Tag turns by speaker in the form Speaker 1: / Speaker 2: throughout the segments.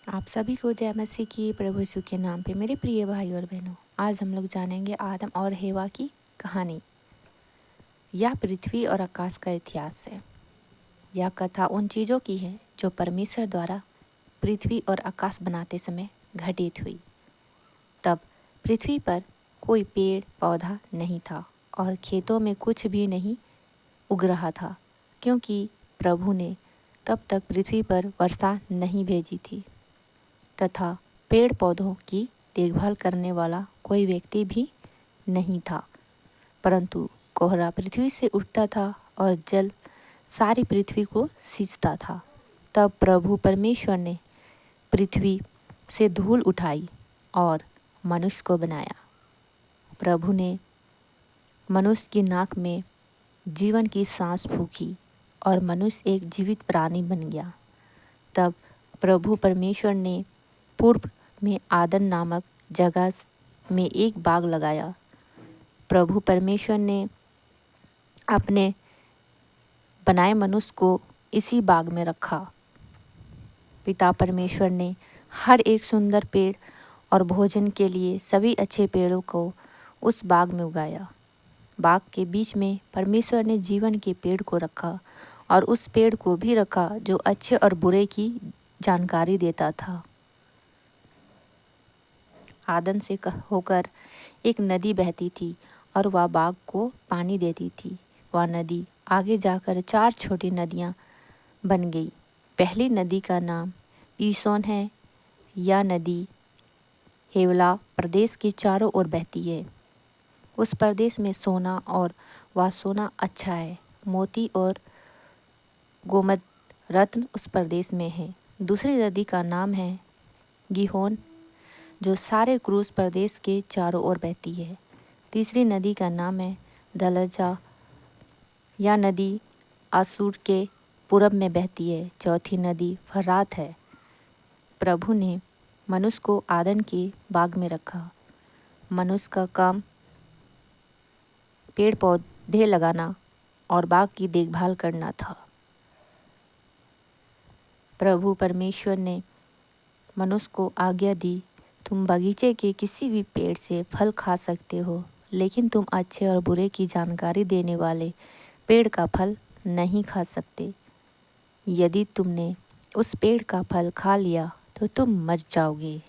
Speaker 1: आप सभी को जय मसीह की प्रभु यीशु के नाम पे मेरे प्रिय भाई और बहनों, आज हम लोग जानेंगे आदम और हेवा की कहानी। यह पृथ्वी और आकाश का इतिहास है। यह कथा उन चीज़ों की है जो परमेश्वर द्वारा पृथ्वी और आकाश बनाते समय घटित हुई। तब पृथ्वी पर कोई पेड़ पौधा नहीं था और खेतों में कुछ भी नहीं उग रहा था, क्योंकि प्रभु ने तब तक पृथ्वी पर वर्षा नहीं भेजी थी तथा पेड़ पौधों की देखभाल करने वाला कोई व्यक्ति भी नहीं था। परंतु कोहरा पृथ्वी से उठता था और जल सारी पृथ्वी को सींचता था। तब प्रभु परमेश्वर ने पृथ्वी से धूल उठाई और मनुष्य को बनाया। प्रभु ने मनुष्य की नाक में जीवन की सांस फूंकी और मनुष्य एक जीवित प्राणी बन गया। तब प्रभु परमेश्वर ने पूर्व में आदन नामक जगह में एक बाग लगाया। प्रभु परमेश्वर ने अपने बनाए मनुष्य को इसी बाग में रखा। पिता परमेश्वर ने हर एक सुंदर पेड़ और भोजन के लिए सभी अच्छे पेड़ों को उस बाग में उगाया। बाग के बीच में परमेश्वर ने जीवन के पेड़ को रखा और उस पेड़ को भी रखा जो अच्छे और बुरे की जानकारी देता था। आदन से होकर एक नदी बहती थी और वह बाग को पानी देती थी। वह नदी आगे जाकर 4 छोटी नदियाँ बन गई। पहली नदी का नाम पीसोन है। यह नदी हेवला प्रदेश के चारों ओर बहती है। उस प्रदेश में सोना और वह सोना अच्छा है। मोती और गोमद रत्न उस प्रदेश में है। दूसरी नदी का नाम है गिहोन, जो सारे क्रूस प्रदेश के चारों ओर बहती है। तीसरी नदी का नाम है दलजा। यह नदी आसूर के पूरब में बहती है। चौथी नदी फरात है। प्रभु ने मनुष्य को आदन के बाग में रखा। मनुष्य का काम पेड़ पौधे लगाना और बाग की देखभाल करना था। प्रभु परमेश्वर ने मनुष्य को आज्ञा दी, तुम बगीचे के किसी भी पेड़ से फल खा सकते हो, लेकिन तुम अच्छे और बुरे की जानकारी देने वाले पेड़ का फल नहीं खा सकते। यदि तुमने उस पेड़ का फल खा लिया तो तुम मर जाओगे।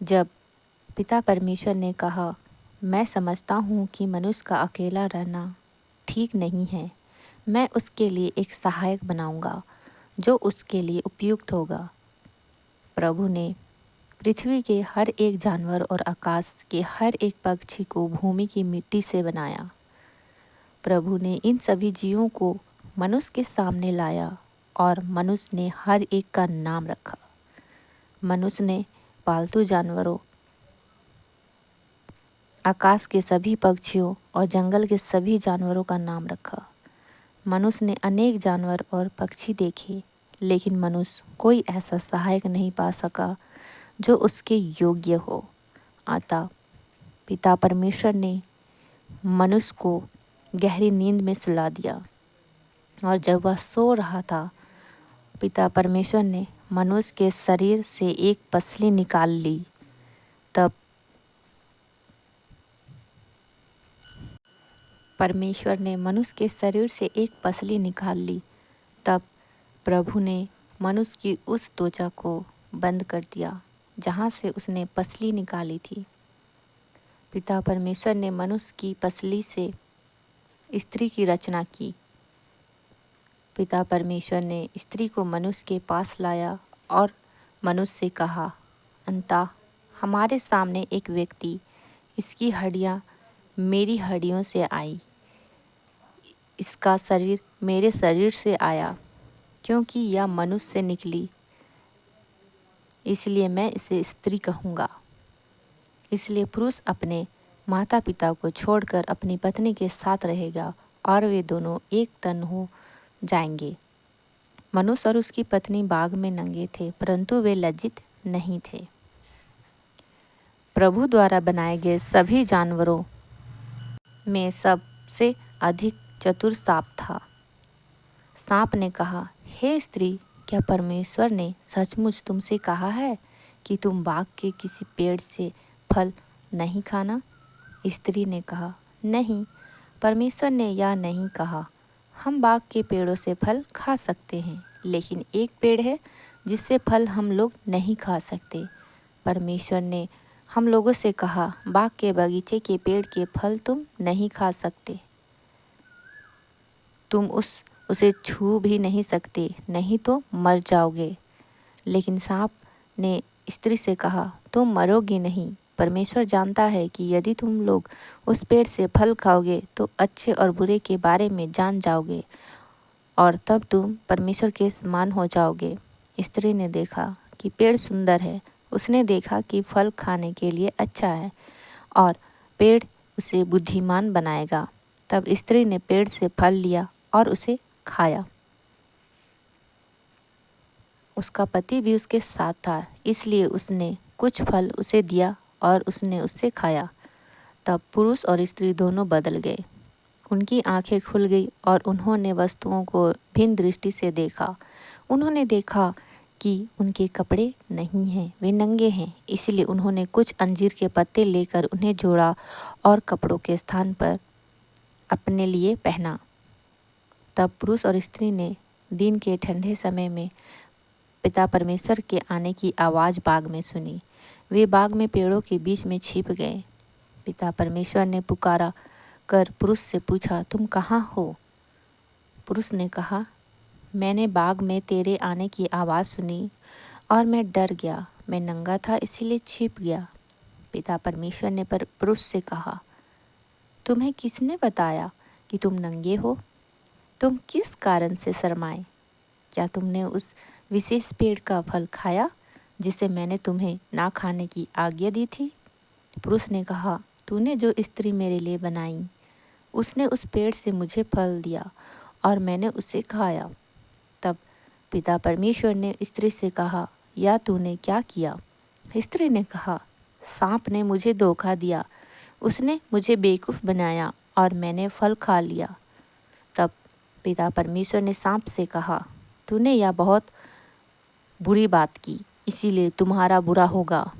Speaker 1: जब पिता परमेश्वर ने कहा, मैं समझता हूँ कि मनुष्य का अकेला रहना ठीक नहीं है, मैं उसके लिए एक सहायक बनाऊंगा जो उसके लिए उपयुक्त होगा। प्रभु ने पृथ्वी के हर एक जानवर और आकाश के हर एक पक्षी को भूमि की मिट्टी से बनाया। प्रभु ने इन सभी जीवों को मनुष्य के सामने लाया और मनुष्य ने हर एक का नाम रखा। मनुष्य ने पालतू जानवरों, आकाश के सभी पक्षियों और जंगल के सभी जानवरों का नाम रखा। मनुष्य ने अनेक जानवर और पक्षी देखे, लेकिन मनुष्य कोई ऐसा सहायक नहीं पा सका जो उसके योग्य हो। अतः पिता परमेश्वर ने मनुष्य को गहरी नींद में सुला दिया और जब वह सो रहा था, पिता परमेश्वर ने मनुष्य के शरीर से एक पसली निकाल ली। तब परमेश्वर ने मनुष्य के शरीर से एक पसली निकाल ली। तब प्रभु ने मनुष्य की उस त्वचा को बंद कर दिया जहाँ से उसने पसली निकाली थी। पिता परमेश्वर ने मनुष्य की पसली से स्त्री की रचना की। पिता परमेश्वर ने स्त्री को मनुष्य के पास लाया और मनुष्य से कहा, अंततः हमारे सामने एक व्यक्ति, इसकी हड्डियाँ मेरी हड्डियों से आई, इसका शरीर मेरे शरीर से आया, क्योंकि यह मनुष्य से निकली, इसलिए मैं इसे स्त्री कहूँगा। इसलिए पुरुष अपने माता पिता को छोड़कर अपनी पत्नी के साथ रहेगा और वे दोनों एक तन हो जाएंगे। मनुष्य और उसकी पत्नी बाग में नंगे थे, परंतु वे लज्जित नहीं थे। प्रभु द्वारा बनाए गए सभी जानवरों में सबसे अधिक चतुर सांप था। सांप ने कहा, हे स्त्री, क्या परमेश्वर ने सचमुच तुमसे कहा है कि तुम बाग के किसी पेड़ से फल नहीं खाना? स्त्री ने कहा, नहीं, परमेश्वर ने यह नहीं कहा। हम बाग के पेड़ों से फल खा सकते हैं, लेकिन एक पेड़ है जिससे फल हम लोग नहीं खा सकते। परमेश्वर ने हम लोगों से कहा, बाग के बगीचे के पेड़ के फल तुम नहीं खा सकते, तुम उसे छू भी नहीं सकते, नहीं तो मर जाओगे। लेकिन सांप ने स्त्री से कहा, तुम मरोगी नहीं। परमेश्वर जानता है कि यदि तुम लोग उस पेड़ से फल खाओगे तो अच्छे और बुरे के बारे में जान जाओगे और तब तुम परमेश्वर के समान हो जाओगे। स्त्री ने देखा कि पेड़ सुंदर है, उसने देखा कि फल खाने के लिए अच्छा है और पेड़ उसे बुद्धिमान बनाएगा। तब स्त्री ने पेड़ से फल लिया और उसे खाया। उसका पति भी उसके साथ था, इसलिए उसने कुछ फल उसे दिया और उसने उससे खाया। तब पुरुष और स्त्री दोनों बदल गए। उनकी आंखें खुल गई और उन्होंने वस्तुओं को भिन्न दृष्टि से देखा। उन्होंने देखा कि उनके कपड़े नहीं हैं, वे नंगे हैं। इसलिए उन्होंने कुछ अंजीर के पत्ते लेकर उन्हें जोड़ा और कपड़ों के स्थान पर अपने लिए पहना। तब पुरुष और स्त्री ने दिन के ठंडे समय में पिता परमेश्वर के आने की आवाज़ बाग में सुनी। वे बाग में पेड़ों के बीच में छिप गए। पिता परमेश्वर ने पुकारा कर पुरुष से पूछा, तुम कहाँ हो? पुरुष ने कहा, मैंने बाग में तेरे आने की आवाज़ सुनी और मैं डर गया, मैं नंगा था इसलिए छिप गया। पिता परमेश्वर ने पुरुष से कहा, तुम्हें किसने बताया कि तुम नंगे हो? तुम किस कारण से शर्माए? क्या तुमने उस विशेष पेड़ का फल खाया जिसे मैंने तुम्हें ना खाने की आज्ञा दी थी? पुरुष ने कहा, तूने जो स्त्री मेरे लिए बनाई, उसने उस पेड़ से मुझे फल दिया और मैंने उसे खाया। तब पिता परमेश्वर ने स्त्री से कहा, या तूने क्या किया? स्त्री ने कहा, सांप ने मुझे धोखा दिया, उसने मुझे बेवकूफ़ बनाया और मैंने फल खा लिया। तब पिता परमेश्वर ने सांप से कहा, तूने यह बहुत बुरी बात की, इसीलिए तुम्हारा बुरा होगा,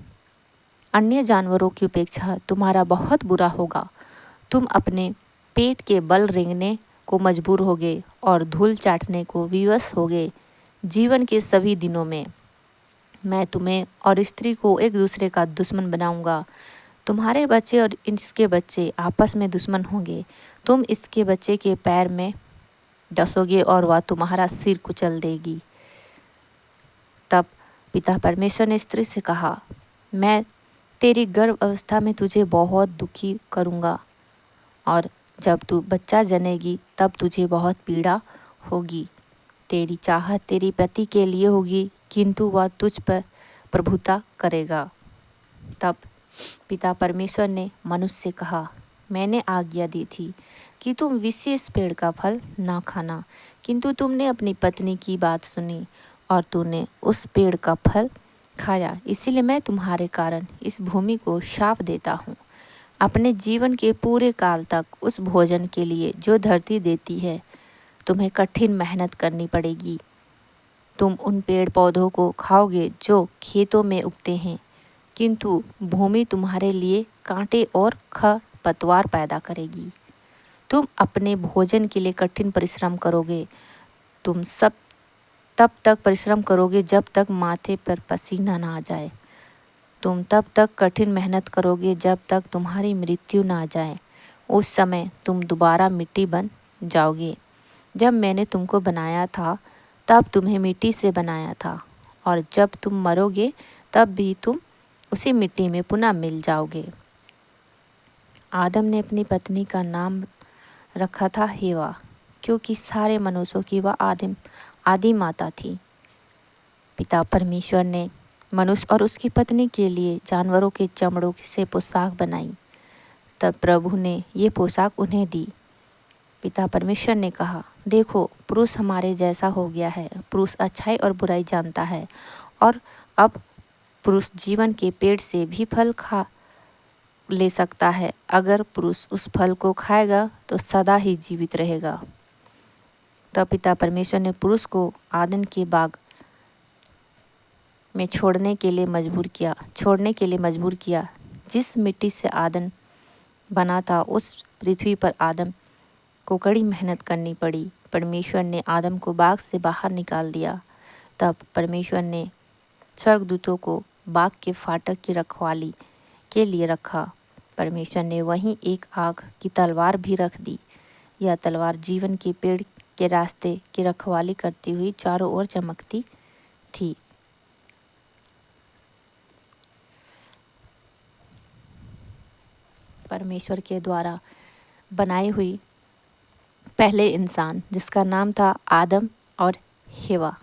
Speaker 1: अन्य जानवरों की अपेक्षा तुम्हारा बहुत बुरा होगा। तुम अपने पेट के बल रेंगने को मजबूर होगे और धूल चाटने को विवश होगे। जीवन के सभी दिनों में मैं तुम्हें और स्त्री को एक दूसरे का दुश्मन बनाऊंगा। तुम्हारे बच्चे और इसके बच्चे आपस में दुश्मन होंगे। तुम इसके बच्चे के पैर में डसोगे और वह तुम्हारा सिर कुचल देगी। तब पिता परमेश्वर ने स्त्री से कहा, मैं तेरी गर्भ अवस्था में तुझे बहुत दुखी करूँगा और जब तू बच्चा जनेगी तब तुझे बहुत पीड़ा होगी। तेरी चाहत तेरी पति के लिए होगी, किंतु वह तुझ पर प्रभुता करेगा। तब पिता परमेश्वर ने मनुष्य से कहा, मैंने आज्ञा दी थी कि तुम विशेष पेड़ का फल ना खाना, किंतु तुमने अपनी पत्नी की बात सुनी और तूने उस पेड़ का फल खाया। इसीलिए मैं तुम्हारे कारण इस भूमि को शाप देता हूँ। अपने जीवन के पूरे काल तक उस भोजन के लिए जो धरती देती है तुम्हें कठिन मेहनत करनी पड़ेगी। तुम उन पेड़ पौधों को खाओगे जो खेतों में उगते हैं, किंतु भूमि तुम्हारे लिए कांटे और खरपतवार पैदा करेगी। तुम अपने भोजन के लिए कठिन परिश्रम करोगे। तुम सब तब तक परिश्रम करोगे जब तक माथे पर पसीना ना आ जाए। तुम तब तक कठिन मेहनत करोगे जब तक तुम्हारी मृत्यु ना आ जाए। उस समय तुम दोबारा मिट्टी बन जाओगे। जब मैंने तुमको बनाया था तब तुम्हें मिट्टी से बनाया था और जब तुम मरोगे तब भी तुम उसी मिट्टी में पुनः मिल जाओगे। आदम ने अपनी पत्नी का नाम रखा था हेवा, क्योंकि सारे मनुष्यों की वह आदि माता थी। पिता परमेश्वर ने मनुष्य और उसकी पत्नी के लिए जानवरों के चमड़ों से पोशाक बनाई। तब प्रभु ने ये पोशाक उन्हें दी। पिता परमेश्वर ने कहा, देखो, पुरुष हमारे जैसा हो गया है। पुरुष अच्छाई और बुराई जानता है और अब पुरुष जीवन के पेड़ से भी फल खा ले सकता है। अगर पुरुष उस फल को खाएगा तो सदा ही जीवित रहेगा। तब पिता परमेश्वर ने पुरुष को आदन के बाग में छोड़ने के लिए मजबूर किया। जिस मिट्टी से आदम बना था उस पृथ्वी पर आदम को कड़ी मेहनत करनी पड़ी। परमेश्वर ने आदम को बाग से बाहर निकाल दिया। तब परमेश्वर ने स्वर्गदूतों को बाग के फाटक की रखवाली के लिए रखा। परमेश्वर ने वहीं एक आग की तलवार भी रख दी। यह तलवार जीवन के पेड़ के रास्ते की रखवाली करती हुई चारों ओर चमकती थी। परमेश्वर के द्वारा बनाई हुई पहले इंसान, जिसका नाम था आदम और हेवा।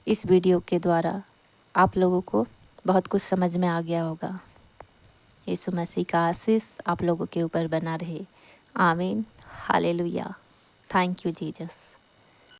Speaker 1: इस वीडियो के द्वारा आप लोगों को बहुत कुछ समझ में आ गया होगा। यीशु मसीह का आशीष आप लोगों के ऊपर बना रहे। आमीन। हालेलुया। Thank you Jesus.